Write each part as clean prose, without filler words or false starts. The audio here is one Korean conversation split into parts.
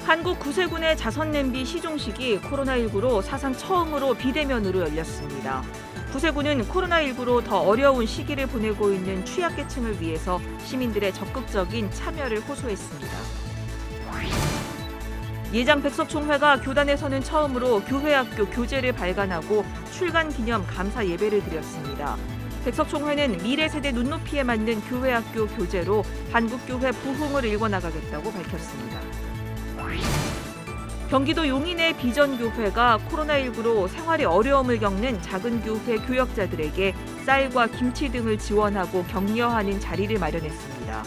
한국 구세군의 자선냄비 시종식이 코로나19로 사상 처음으로 비대면으로 열렸습니다. 구세군은 코로나19로 더 어려운 시기를 보내고 있는 취약계층을 위해서 시민들의 적극적인 참여를 호소했습니다. 예장 백석총회가 교단에서는 처음으로 교회학교 교재를 발간하고 출간 기념 감사 예배를 드렸습니다. 백석총회는 미래 세대 눈높이에 맞는 교회학교 교재로 한국교회 부흥을 일궈나가겠다고 밝혔습니다. 경기도 용인의 비전교회가 코로나19로 생활에 어려움을 겪는 작은 교회 교역자들에게 쌀과 김치 등을 지원하고 격려하는 자리를 마련했습니다.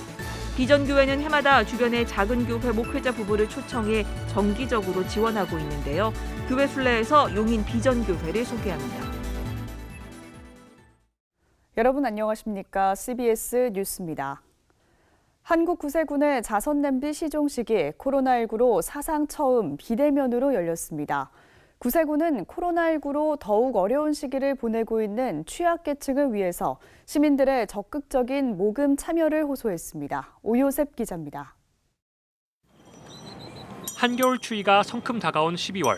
비전교회는 해마다 주변의 작은 교회 목회자 부부를 초청해 정기적으로 지원하고 있는데요. 교회 순례에서 용인 비전교회를 소개합니다. 여러분 안녕하십니까? CBS 뉴스입니다. 한국 구세군의 자선냄비 시종식이 코로나19로 사상 처음 비대면으로 열렸습니다. 구세군은 코로나19로 더욱 어려운 시기를 보내고 있는 취약계층을 위해서 시민들의 적극적인 모금 참여를 호소했습니다. 오요셉 기자입니다. 한겨울 추위가 성큼 다가온 12월.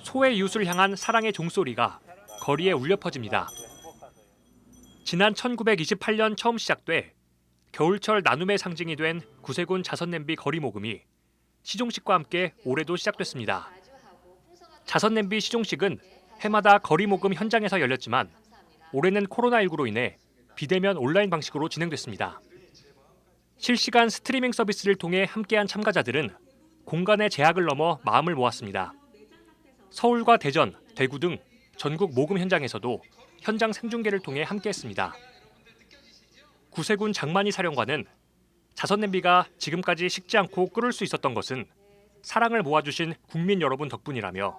소의 이웃을 향한 사랑의 종소리가 거리에 울려 퍼집니다. 지난 1928년 처음 시작돼 겨울철 나눔의 상징이 된 구세군 자선냄비 거리 모금이 시종식과 함께 올해도 시작됐습니다. 자선냄비 시종식은 해마다 거리 모금 현장에서 열렸지만 올해는 코로나19로 인해 비대면 온라인 방식으로 진행됐습니다. 실시간 스트리밍 서비스를 통해 함께한 참가자들은 공간의 제약을 넘어 마음을 모았습니다. 서울과 대전, 대구 등 전국 모금 현장에서도 현장 생중계를 통해 함께했습니다. 구세군 장만희 사령관은 자선냄비가 지금까지 식지 않고 끓을 수 있었던 것은 사랑을 모아주신 국민 여러분 덕분이라며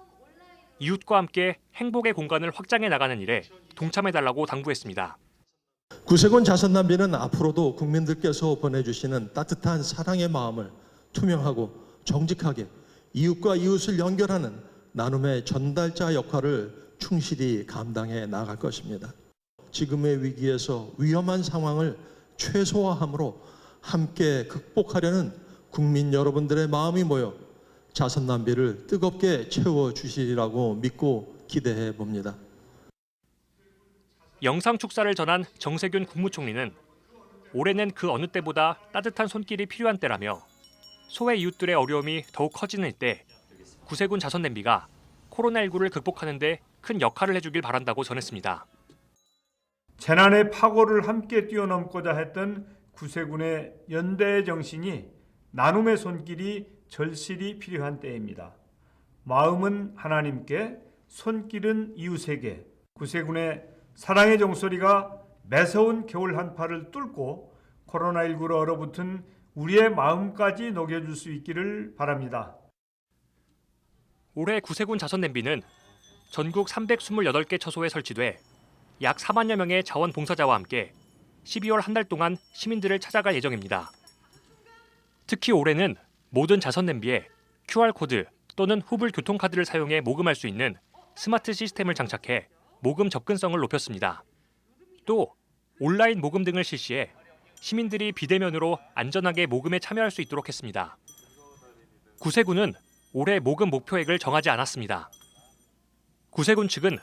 이웃과 함께 행복의 공간을 확장해 나가는 일에 동참해달라고 당부했습니다. 구세군 자선냄비는 앞으로도 국민들께서 보내주시는 따뜻한 사랑의 마음을 투명하고 정직하게 이웃과 이웃을 연결하는 나눔의 전달자 역할을 충실히 감당해 나갈 것입니다. 지금의 위기에서 위험한 상황을 최소화함으로 함께 극복하려는 국민 여러분들의 마음이 모여 자선냄비를 뜨겁게 채워주시리라고 믿고 기대해 봅니다. 영상 축사를 전한 정세균 국무총리는 올해는 그 어느 때보다 따뜻한 손길이 필요한 때라며 소외 이웃들의 어려움이 더욱 커지는 때 구세군 자선냄비가 코로나19를 극복하는 데 큰 역할을 해주길 바란다고 전했습니다. 재난의 파고를 함께 뛰어넘고자 했던 구세군의 연대의 정신이 나눔의 손길이 절실히 필요한 때입니다. 마음은 하나님께, 손길은 이웃에게. 구세군의 사랑의 종소리가 매서운 겨울 한파를 뚫고 코로나19로 얼어붙은 우리의 마음까지 녹여줄 수 있기를 바랍니다. 올해 구세군 자선냄비는 전국 328개 처소에 설치돼 약 4만여 명의 자원봉사자와 함께 12월 한 달 동안 시민들을 찾아갈 예정입니다. 특히 올해는 모든 자선냄비에 QR코드 또는 후불 교통카드를 사용해 모금할 수 있는 스마트 시스템을 장착해 모금 접근성을 높였습니다. 또 온라인 모금 등을 실시해 시민들이 비대면으로 안전하게 모금에 참여할 수 있도록 했습니다. 구세군은 올해 모금 목표액을 정하지 않았습니다. 구세군 측은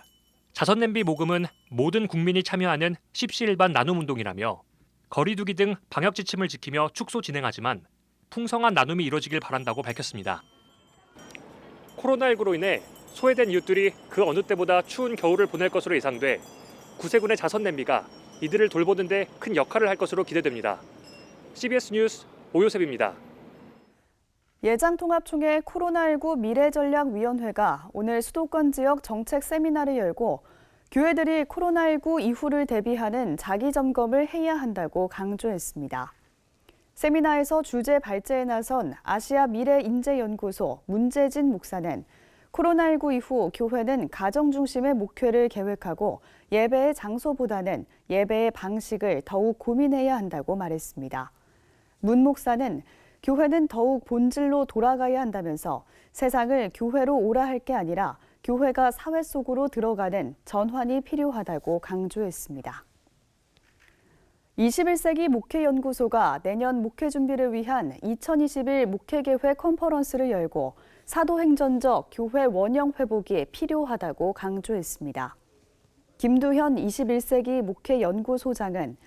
자선냄비 모금은 모든 국민이 참여하는 십시일반 나눔운동이라며 거리두기 등 방역 지침을 지키며 축소 진행하지만 풍성한 나눔이 이뤄지길 바란다고 밝혔습니다. 코로나19로 인해 소외된 이웃들이 그 어느 때보다 추운 겨울을 보낼 것으로 예상돼 구세군의 자선냄비가 이들을 돌보는 데 큰 역할을 할 것으로 기대됩니다. CBS 뉴스 오요셉입니다. 예장통합총회 코로나19 미래전략위원회가 오늘 수도권 지역 정책 세미나를 열고 교회들이 코로나19 이후를 대비하는 자기점검을 해야 한다고 강조했습니다. 세미나에서 주제 발제에 나선 아시아 미래인재연구소 문재진 목사는 코로나19 이후 교회는 가정 중심의 목회를 계획하고 예배의 장소보다는 예배의 방식을 더욱 고민해야 한다고 말했습니다. 문 목사는 교회는 더욱 본질로 돌아가야 한다면서 세상을 교회로 오라 할 게 아니라 교회가 사회 속으로 들어가는 전환이 필요하다고 강조했습니다. 21세기 목회연구소가 내년 목회 준비를 위한 2021 목회계획 컨퍼런스를 열고 사도행전적 교회 원형 회복이 필요하다고 강조했습니다. 김두현 21세기 목회연구소장은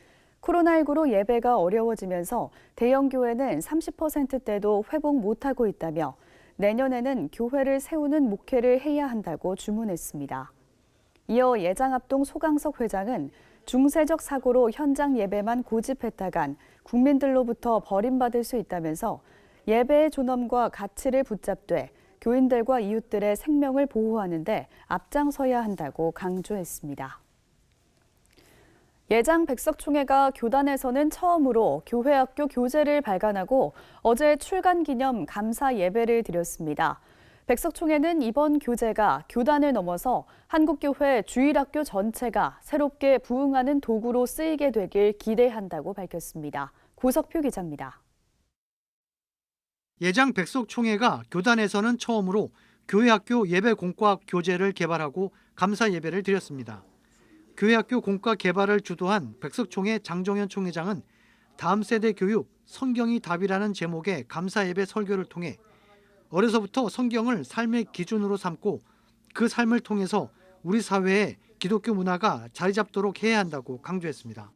코로나19로 예배가 어려워지면서 대형 교회는 30%대도 회복 못하고 있다며 내년에는 교회를 세우는 목회를 해야 한다고 주문했습니다. 이어 예장합동 소강석 회장은 중세적 사고로 현장 예배만 고집했다간 국민들로부터 버림받을 수 있다면서 예배의 존엄과 가치를 붙잡되 교인들과 이웃들의 생명을 보호하는 데 앞장서야 한다고 강조했습니다. 예장 백석총회가 교단에서는 처음으로 교회학교 교재를 발간하고 어제 출간 기념 감사 예배를 드렸습니다. 백석총회는 이번 교재가 교단을 넘어서 한국교회 주일학교 전체가 새롭게 부흥하는 도구로 쓰이게 되길 기대한다고 밝혔습니다. 고석표 기자입니다. 예장 백석총회가 교단에서는 처음으로 교회학교 예배공과 교재를 개발하고 감사 예배를 드렸습니다. 교회학교 공과 개발을 주도한 백석총회 장정현 총회장은 다음 세대 교육 성경이 답이라는 제목의 감사 예배 설교를 통해 어려서부터 성경을 삶의 기준으로 삼고 그 삶을 통해서 우리 사회에 기독교 문화가 자리 잡도록 해야 한다고 강조했습니다.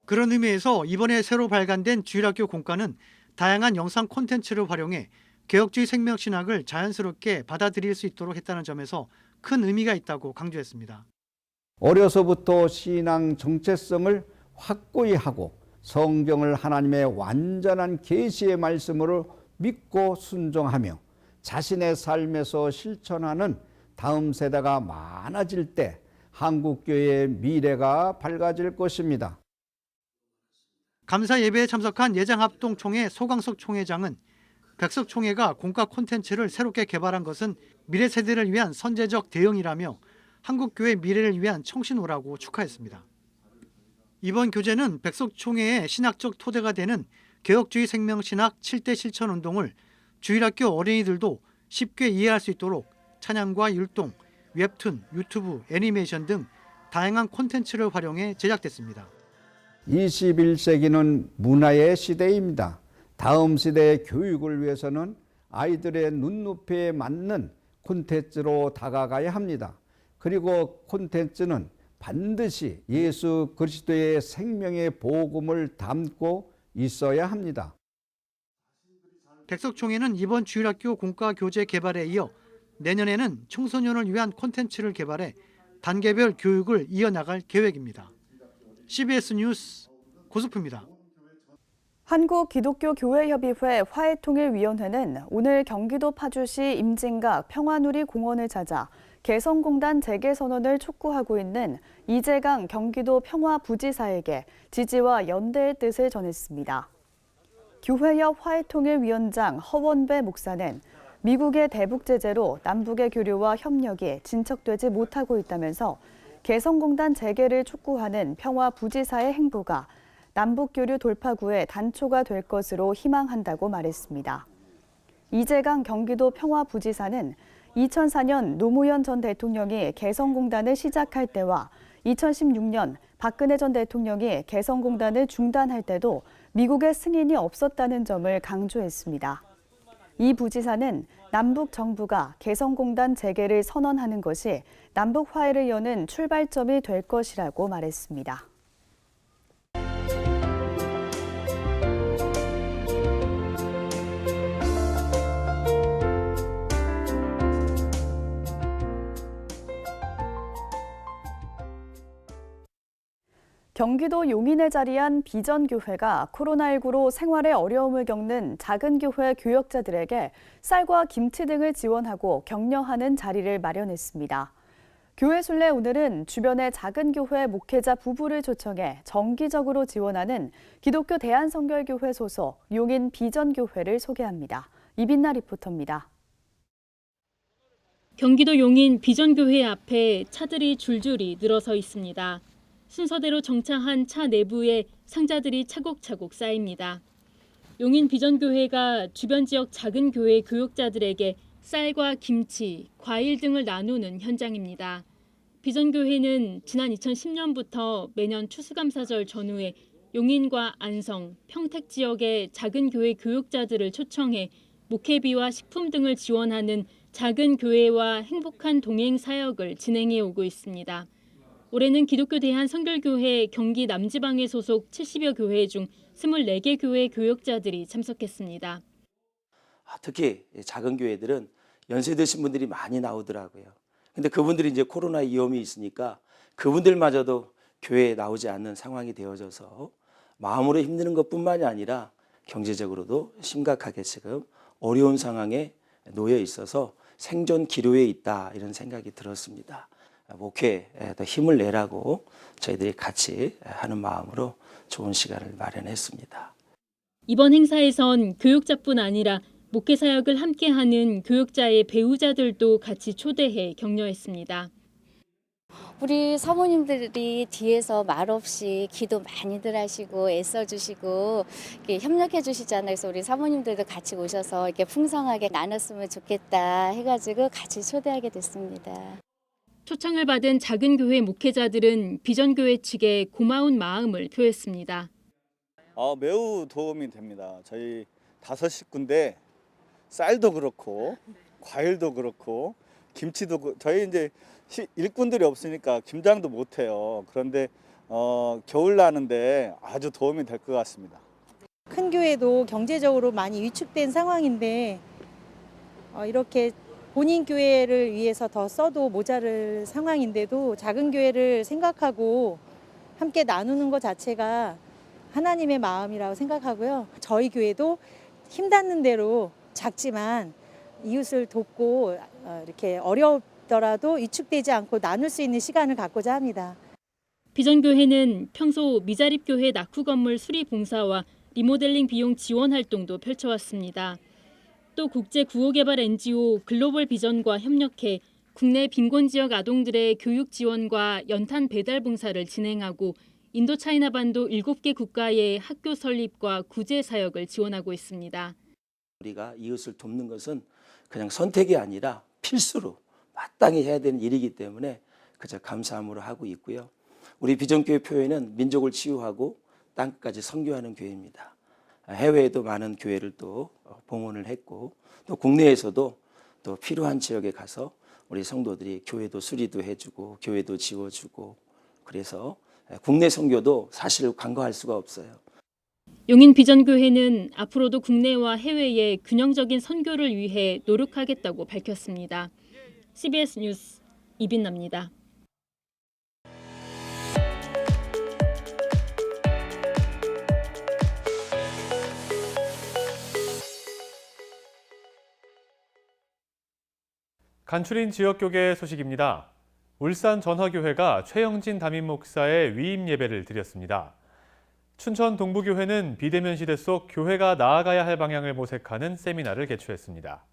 그런 의미에서 이번에 새로 발간된 주일학교 공과는 다양한 영상 콘텐츠를 활용해 개혁주의 생명신학을 자연스럽게 받아들일 수 있도록 했다는 점에서 큰 의미가 있다고 강조했습니다. 어려서부터 신앙 정체성을 확고히 하고 성경을 하나님의 완전한 계시의 말씀으로 믿고 순종하며 자신의 삶에서 실천하는 다음 세대가 많아질 때 한국교회의 미래가 밝아질 것입니다. 감사 예배에 참석한 예장합동총회 소강석 총회장은 백석총회가 공과 콘텐츠를 새롭게 개발한 것은 미래 세대를 위한 선제적 대응이라며 한국교회 미래를 위한 청신호라고 축하했습니다. 이번 교재는 백석총회의 신학적 토대가 되는 개혁주의 생명신학 7대 실천운동을 주일학교 어린이들도 쉽게 이해할 수 있도록 찬양과 율동, 웹툰, 유튜브, 애니메이션 등 다양한 콘텐츠를 활용해 제작됐습니다. 21세기는 문화의 시대입니다. 다음 시대의 교육을 위해서는 아이들의 눈높이에 맞는 콘텐츠로 다가가야 합니다. 그리고 콘텐츠는 반드시 예수 그리스도의 생명의 복음을 담고 있어야 합니다. 백석총회는 이번 주일학교 공과 교재 개발에 이어 내년에는 청소년을 위한 콘텐츠를 개발해 단계별 교육을 이어나갈 계획입니다. CBS 뉴스 고석표입니다. 한국기독교교회협의회 화해통일위원회는 오늘 경기도 파주시 임진각 평화누리공원을 찾아 개성공단 재개선언을 촉구하고 있는 이재강 경기도 평화부지사에게 지지와 연대의 뜻을 전했습니다. 교회협 화해통일위원장 허원배 목사는 미국의 대북 제재로 남북의 교류와 협력이 진척되지 못하고 있다면서 개성공단 재개를 촉구하는 평화부지사의 행보가 남북교류 돌파구의 단초가 될 것으로 희망한다고 말했습니다. 이재강 경기도 평화부지사는 2004년 노무현 전 대통령이 개성공단을 시작할 때와 2016년 박근혜 전 대통령이 개성공단을 중단할 때도 미국의 승인이 없었다는 점을 강조했습니다. 이 부지사는 남북 정부가 개성공단 재개를 선언하는 것이 남북 화해를 여는 출발점이 될 것이라고 말했습니다. 경기도 용인에 자리한 비전교회가 코로나19로 생활에 어려움을 겪는 작은 교회 교역자들에게 쌀과 김치 등을 지원하고 격려하는 자리를 마련했습니다. 교회 순례 오늘은 주변의 작은 교회 목회자 부부를 초청해 정기적으로 지원하는 기독교 대한성결교회 소속 용인 비전교회를 소개합니다. 이빈나 리포터입니다. 경기도 용인 비전교회 앞에 차들이 줄줄이 늘어서 있습니다. 순서대로 정차한 차 내부에 상자들이 차곡차곡 쌓입니다. 용인 비전교회가 주변 지역 작은 교회 교역자들에게 쌀과 김치, 과일 등을 나누는 현장입니다. 비전교회는 지난 2010년부터 매년 추수감사절 전후에 용인과 안성, 평택 지역의 작은 교회 교육자들을 초청해 목회비와 식품 등을 지원하는 작은 교회와 행복한 동행 사역을 진행해 오고 있습니다. 올해는 기독교 대한선결교회 경기 남지방에 소속 70여 교회 중 24개 교회 교역자들이 참석했습니다. 특히 작은 교회들은 연세 드신 분들이 많이 나오더라고요. 근데 그분들이 이제 코로나 위험이 있으니까 그분들마저도 교회에 나오지 않는 상황이 되어져서 마음으로 힘드는 것뿐만이 아니라 경제적으로도 심각하게 지금 어려운 상황에 놓여 있어서 생존 기로에 있다, 이런 생각이 들었습니다. 목회에 더 힘을 내라고 저희들이 같이 하는 마음으로 좋은 시간을 마련했습니다. 이번 행사에선 교육자뿐 아니라 목회 사역을 함께하는 교육자의 배우자들도 같이 초대해 격려했습니다. 우리 사모님들이 뒤에서 말없이 기도 많이들 하시고 애써주시고 협력해 주시잖아요. 그래서 우리 사모님들도 같이 오셔서 이렇게 풍성하게 나눴으면 좋겠다 해가지고 같이 초대하게 됐습니다. 초청을 받은 작은 교회 목회자들은 비전교회 측에 고마운 마음을 표했습니다. 매우 도움이 됩니다. 저희 5 식구인데 쌀도 그렇고 과일도 그렇고 김치도 저희 이제 일꾼들이 없으니까 김장도 못 해요. 그런데 겨울 나는데 아주 도움이 될 것 같습니다. 큰 교회도 경제적으로 많이 위축된 상황인데 이렇게 본인 교회를 위해서 더 써도 모자랄 상황인데도 작은 교회를 생각하고 함께 나누는 것 자체가 하나님의 마음이라고 생각하고요. 저희 교회도 힘닿는 대로 작지만 이웃을 돕고 이렇게 어렵더라도 위축되지 않고 나눌 수 있는 시간을 갖고자 합니다. 비전교회는 평소 미자립교회 낙후 건물 수리 봉사와 리모델링 비용 지원 활동도 펼쳐왔습니다. 또 국제 구호개발 NGO 글로벌 비전과 협력해 국내 빈곤 지역 아동들의 교육 지원과 연탄 배달 봉사를 진행하고 인도차이나 반도 7개 국가의 학교 설립과 구제 사역을 지원하고 있습니다. 우리가 이웃을 돕는 것은 그냥 선택이 아니라 필수로 마땅히 해야 되는 일이기 때문에 그저 감사함으로 하고 있고요. 우리 비전교회 표회는 민족을 치유하고 땅끝까지 선교하는 교회입니다. 해외에도 많은 교회를 또 봉헌을 했고 또 국내에서도 또 필요한 지역에 가서 우리 성도들이 교회도 수리도 해주고 교회도 지워주고 그래서 국내 선교도 사실 간과할 수가 없어요. 용인 비전교회는 앞으로도 국내와 해외의 균형적인 선교를 위해 노력하겠다고 밝혔습니다. CBS 뉴스 이빈나입니다. 간추린 지역교계 소식입니다. 울산 전화교회가 최영진 담임 목사의 위임 예배를 드렸습니다. 춘천 동부교회는 비대면 시대 속 교회가 나아가야 할 방향을 모색하는 세미나를 개최했습니다.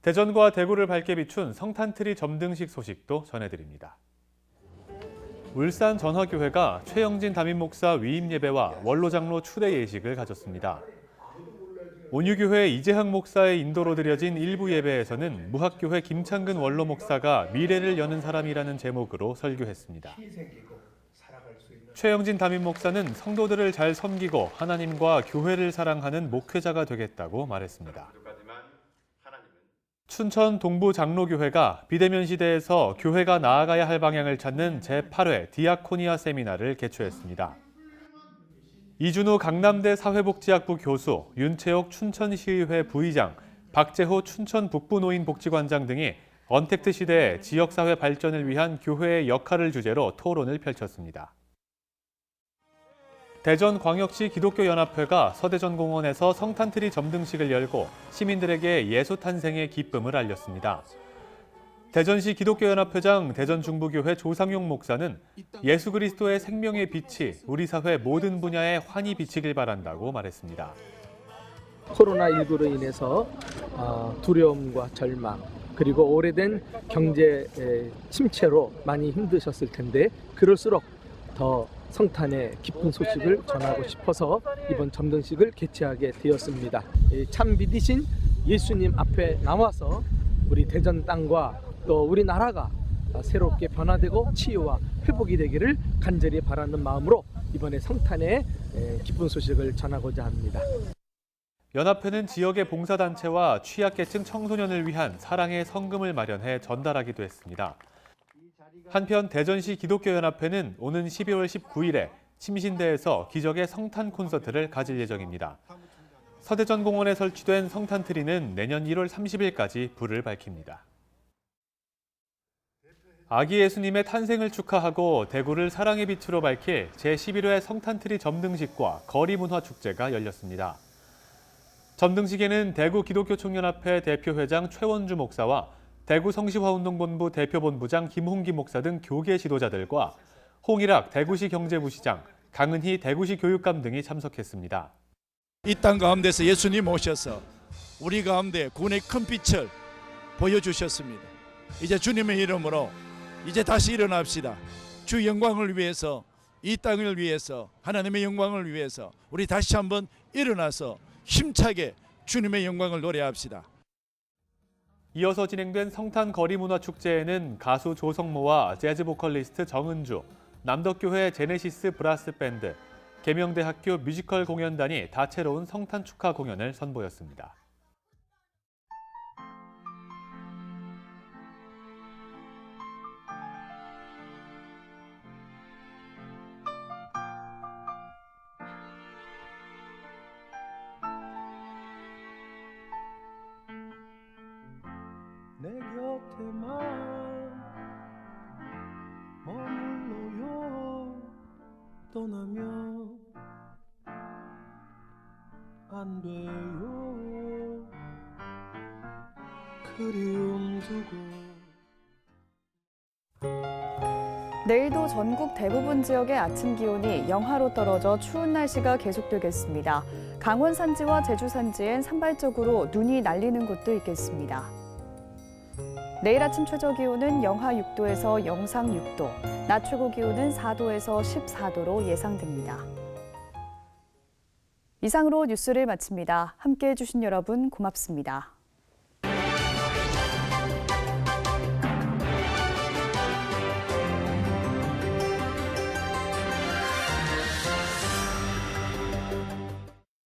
대전과 대구를 밝게 비춘 성탄트리 점등식 소식도 전해드립니다. 울산 전화교회가 최영진 담임 목사 위임 예배와 원로장로 추대 예식을 가졌습니다. 온유교회 이재학 목사의 인도로 드려진 일부 예배에서는 무학교회 김창근 원로 목사가 미래를 여는 사람이라는 제목으로 설교했습니다. 최영진 담임 목사는 성도들을 잘 섬기고 하나님과 교회를 사랑하는 목회자가 되겠다고 말했습니다. 춘천 동부 장로교회가 비대면 시대에서 교회가 나아가야 할 방향을 찾는 제8회 디아코니아 세미나를 개최했습니다. 이준우 강남대 사회복지학부 교수, 윤채옥 춘천시의회 부의장, 박재호 춘천 북부노인복지관장 등이 언택트 시대의 지역사회 발전을 위한 교회의 역할을 주제로 토론을 펼쳤습니다. 대전광역시 기독교연합회가 서대전공원에서 성탄트리 점등식을 열고 시민들에게 예수 탄생의 기쁨을 알렸습니다. 대전시 기독교연합회장 대전중부교회 조상용 목사는 예수 그리스도의 생명의 빛이 우리 사회 모든 분야에 환히 비치길 바란다고 말했습니다. 코로나19로 인해서 두려움과 절망 그리고 오래된 경제 침체로 많이 힘드셨을 텐데 그럴수록 더 성탄의 기쁜 소식을 전하고 싶어서 이번 점등식을 개최하게 되었습니다. 참 믿으신 예수님 앞에 나와서 우리 대전 땅과 또 우리나라가 새롭게 변화되고 치유와 회복이 되기를 간절히 바라는 마음으로 이번에 성탄의 기쁜 소식을 전하고자 합니다. 연합회는 지역의 봉사단체와 취약계층 청소년을 위한 사랑의 성금을 마련해 전달하기도 했습니다. 한편 대전시 기독교연합회는 오는 12월 19일에 침신대에서 기적의 성탄 콘서트를 가질 예정입니다. 서대전공원에 설치된 성탄트리는 내년 1월 30일까지 불을 밝힙니다. 아기 예수님의 탄생을 축하하고 대구를 사랑의 빛으로 밝힐 제11회 성탄트리 점등식과 거리문화축제가 열렸습니다. 점등식에는 대구 기독교총연합회 대표회장 최원주 목사와 대구 성시화운동본부 대표본부장 김홍기 목사 등 교계 지도자들과 홍일학 대구시 경제부시장, 강은희 대구시 교육감 등이 참석했습니다. 이 땅 가운데서 예수님 오셔서 우리 가운데 구원의 큰 빛을 보여주셨습니다. 이제 주님의 이름으로 이제 다시 일어납시다. 주 영광을 위해서, 이 땅을 위해서, 하나님의 영광을 위해서 우리 다시 한번 일어나서 힘차게 주님의 영광을 노래합시다. 이어서 진행된 성탄 거리문화축제에는 가수 조성모와 재즈 보컬리스트 정은주, 남덕교회 제네시스 브라스 밴드, 계명대학교 뮤지컬 공연단이 다채로운 성탄 축하 공연을 선보였습니다. 내 곁에만 머물러요. 떠나면 안 돼요. 그리움 두고. 내일도 전국 대부분 지역의 아침 기온이 영하로 떨어져 추운 날씨가 계속되겠습니다. 강원 산지와 제주 산지엔 산발적으로 눈이 날리는 곳도 있겠습니다. 내일 아침 최저 기온은 영하 6도에서 영상 6도, 낮 최고 기온은 4도에서 14도로 예상됩니다. 이상으로 뉴스를 마칩니다. 함께해 주신 여러분 고맙습니다.